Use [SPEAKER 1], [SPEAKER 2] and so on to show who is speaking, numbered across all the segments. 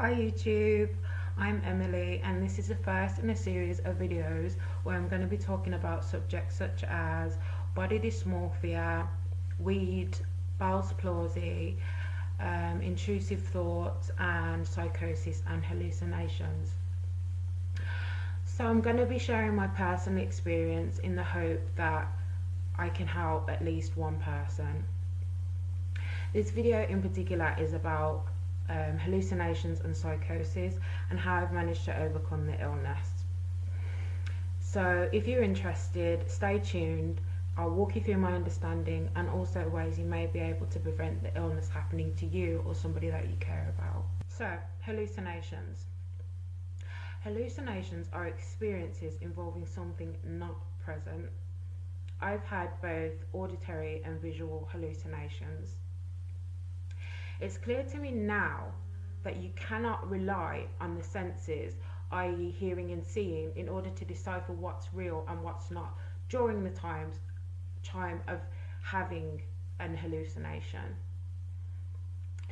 [SPEAKER 1] Hi YouTube, I'm Emily and this is the first in a series of videos where I'm going to be talking about subjects such as body dysmorphia, weed, Bell's palsy, intrusive thoughts and psychosis and hallucinations. So I'm going to be sharing my personal experience in the hope that I can help at least one person. This video in particular is about hallucinations and psychosis and how I've managed to overcome the illness. So if you're interested, stay tuned. I'll walk you through my understanding and also ways you may be able to prevent the illness happening to you or somebody that you care about. So, hallucinations. Hallucinations are experiences involving something not present. I've had both auditory and visual hallucinations. It's clear to me now that you cannot rely on the senses, i.e. hearing and seeing, in order to decipher what's real and what's not during the time of having an hallucination.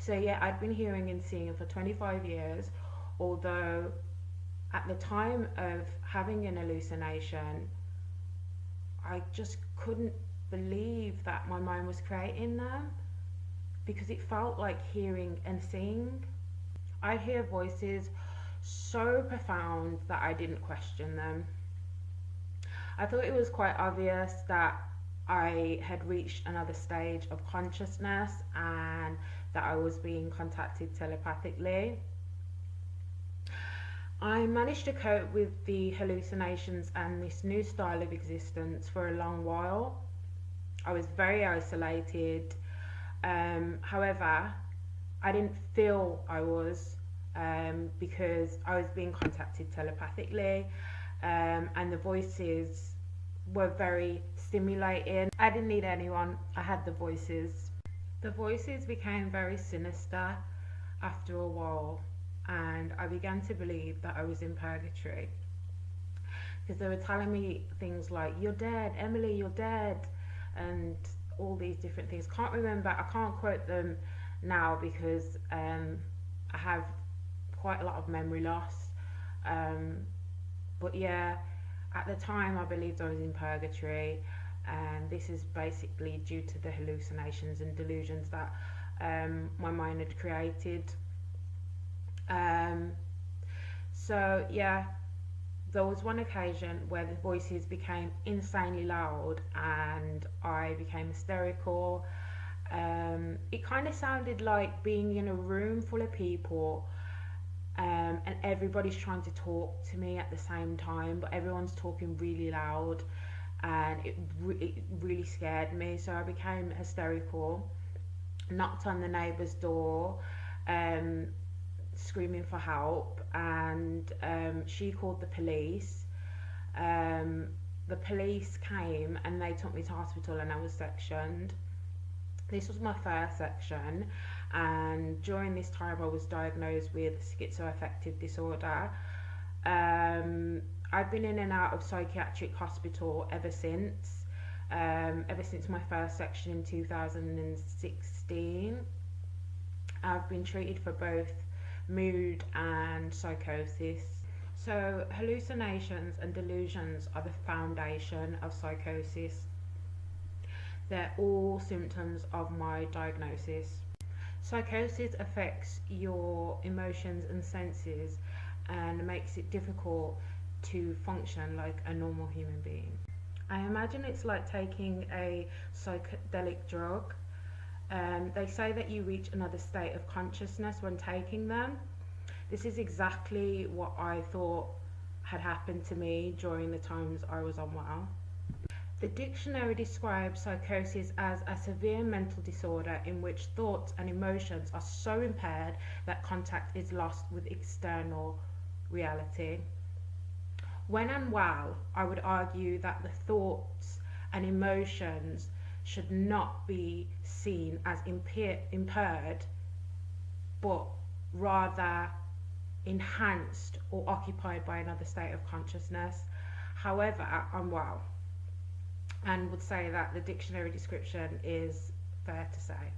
[SPEAKER 1] So yeah, I'd been hearing and seeing for 25 years, although at the time of having an hallucination, I just couldn't believe that my mind was creating them, because it felt like hearing and seeing. I hear voices so profound that I didn't question them. I thought it was quite obvious that I had reached another stage of consciousness and that I was being contacted telepathically. I managed to cope with the hallucinations and this new style of existence for a long while. I was very isolated. However, I didn't feel I was, because I was being contacted telepathically, and the voices were very stimulating. I didn't need anyone, I had the voices. The voices became very sinister after a while, and I began to believe that I was in purgatory, because they were telling me things like, "You're dead, Emily, you're dead," and all these different things. I can't quote them now because I have quite a lot of memory loss. But yeah, at the time I believed I was in purgatory, and this is basically due to the hallucinations and delusions that my mind had created. So yeah, there was one occasion where the voices became insanely loud and I became hysterical. It kind of sounded like being in a room full of people, and everybody's trying to talk to me at the same time, but everyone's talking really loud, and it really scared me. So I became hysterical, knocked on the neighbour's door, screaming for help, and she called the police. The police came and they took me to hospital and I was sectioned. This was my first section, and during this time I was diagnosed with schizoaffective disorder. I've been in and out of psychiatric hospital ever since my first section in 2016. I've been treated for both mood and psychosis. So hallucinations and delusions are the foundation of psychosis. They're all symptoms of my diagnosis. Psychosis affects your emotions and senses and makes it difficult to function like a normal human being. I imagine it's like taking a psychedelic drug. They say that you reach another state of consciousness when taking them. This is exactly what I thought had happened to me during the times I was unwell. The dictionary describes psychosis as a severe mental disorder in which thoughts and emotions are so impaired that contact is lost with external reality. When unwell, I would argue that the thoughts and emotions should not be seen as impaired, but rather enhanced or occupied by another state of consciousness. However, I'm well, and would say that the dictionary description is fair to say.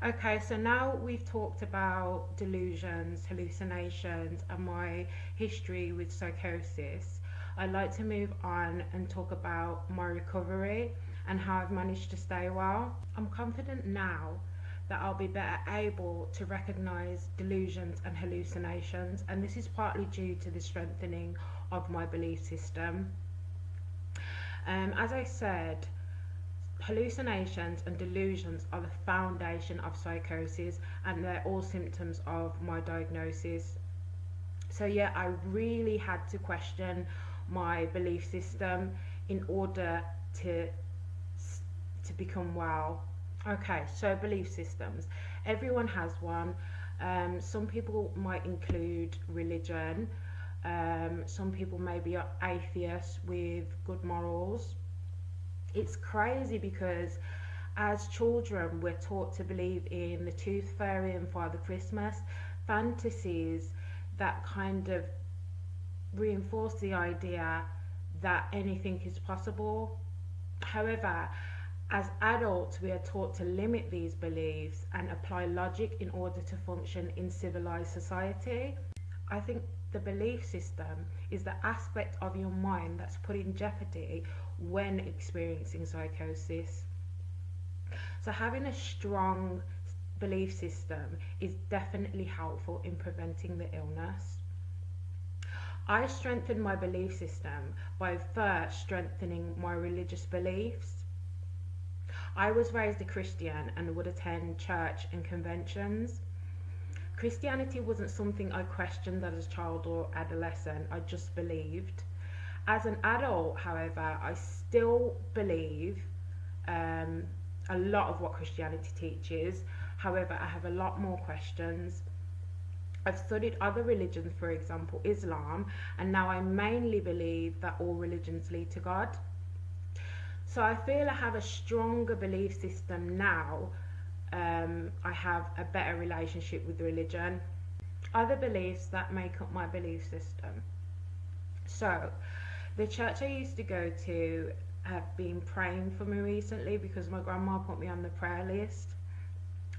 [SPEAKER 1] Okay, so now we've talked about delusions, hallucinations, and my history with psychosis. I'd like to move on and talk about my recovery and how I've managed to stay well. I'm confident now that I'll be better able to recognize delusions and hallucinations, and this is partly due to the strengthening of my belief system. As I said, hallucinations and delusions are the foundation of psychosis, and they're all symptoms of my diagnosis. So, yeah, I really had to question my belief system in order to become well. Okay, so belief systems. Everyone has one. Some people might include religion. Some people may be atheists with good morals. It's crazy because as children we're taught to believe in the tooth fairy and Father Christmas, fantasies that kind of reinforce the idea that anything is possible. However, as adults we are taught to limit these beliefs and apply logic in order to function in civilized society. I think the belief system is the aspect of your mind that's put in jeopardy when experiencing psychosis. So, having a strong belief system is definitely helpful in preventing the illness. I strengthened my belief system by first strengthening my religious beliefs. I was raised a Christian and would attend church and conventions. Christianity wasn't something I questioned as a child or adolescent, I just believed. As an adult, however, I still believe a lot of what Christianity teaches. However, I have a lot more questions. I've studied other religions, for example, Islam, and now I mainly believe that all religions lead to God. So I feel I have a stronger belief system now. I have a better relationship with religion. Other beliefs that make up my belief system. So, the church I used to go to have been praying for me recently because my grandma put me on the prayer list.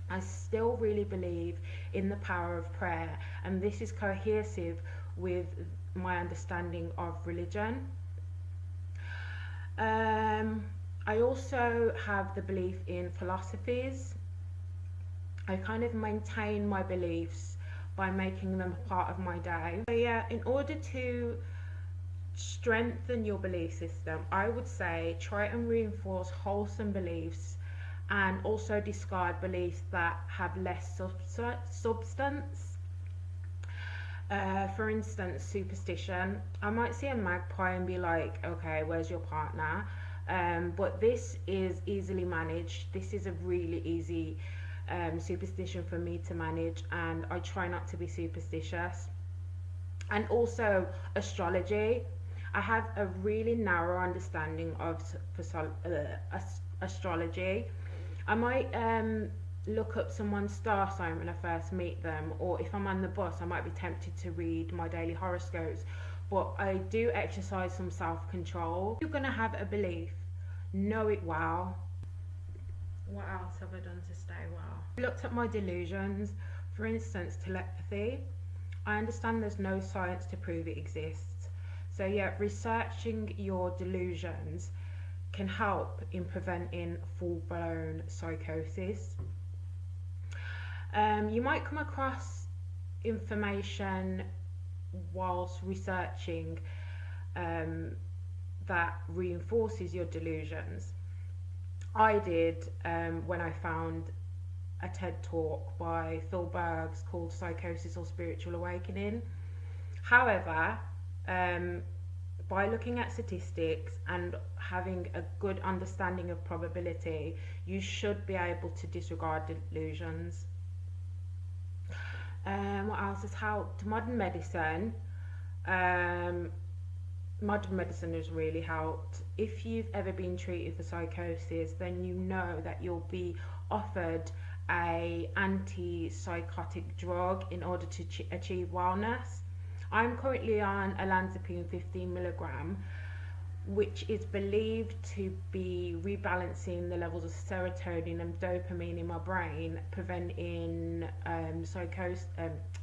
[SPEAKER 1] I still really believe in the power of prayer, and this is cohesive with my understanding of religion. I also have the belief in philosophies. I kind of maintain my beliefs by making them a part of my day. So yeah, in order to strengthen your belief system, I would say try and reinforce wholesome beliefs and also discard beliefs that have less substance. For instance, superstition. I might see a magpie and be like, okay, where's your partner? But this is easily managed. This is a really easy superstition for me to manage, and I try not to be superstitious. And also astrology. I have a really narrow understanding of astrology. I might look up someone's star sign when I first meet them, or if I'm on the bus, I might be tempted to read my daily horoscopes. But I do exercise some self control. If you're going to have a belief, know it well. What else have I done to stay well? I looked at my delusions, for instance, telepathy. I understand there's no science to prove it exists. So yeah, researching your delusions can help in preventing full-blown psychosis. You might come across information whilst researching that reinforces your delusions. I did when I found a TED talk by Phil Bergs called Psychosis or Spiritual Awakening. However, by looking at statistics and having a good understanding of probability, you should be able to disregard delusions. What else has helped? Modern medicine. Modern medicine has really helped. If you've ever been treated for psychosis, then you know that you'll be offered a antipsychotic drug in order to achieve wellness. I'm currently on olanzapine 15 milligram, which is believed to be rebalancing the levels of serotonin and dopamine in my brain, preventing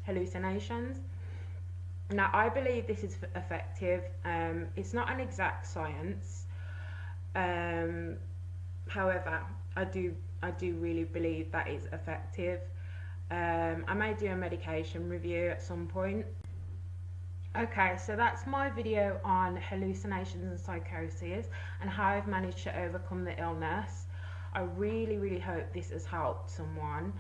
[SPEAKER 1] hallucinations. Now, I believe this is effective. It's not an exact science. Um, However, I do really believe that it's effective. I may do a medication review at some point. Okay, so that's my video on hallucinations and psychosis and how I've managed to overcome the illness. I really hope this has helped someone.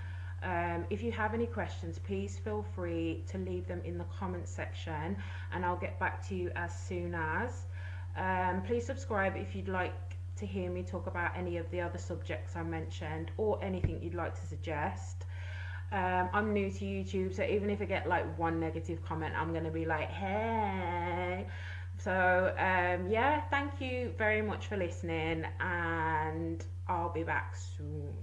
[SPEAKER 1] If you have any questions, please feel free to leave them in the comments section and I'll get back to you as soon as. Please subscribe if you'd like to hear me talk about any of the other subjects I mentioned or anything you'd like to suggest. I'm new to YouTube, so even if I get like one negative comment, I'm gonna be like, hey. So yeah, thank you very much for listening, and I'll be back soon.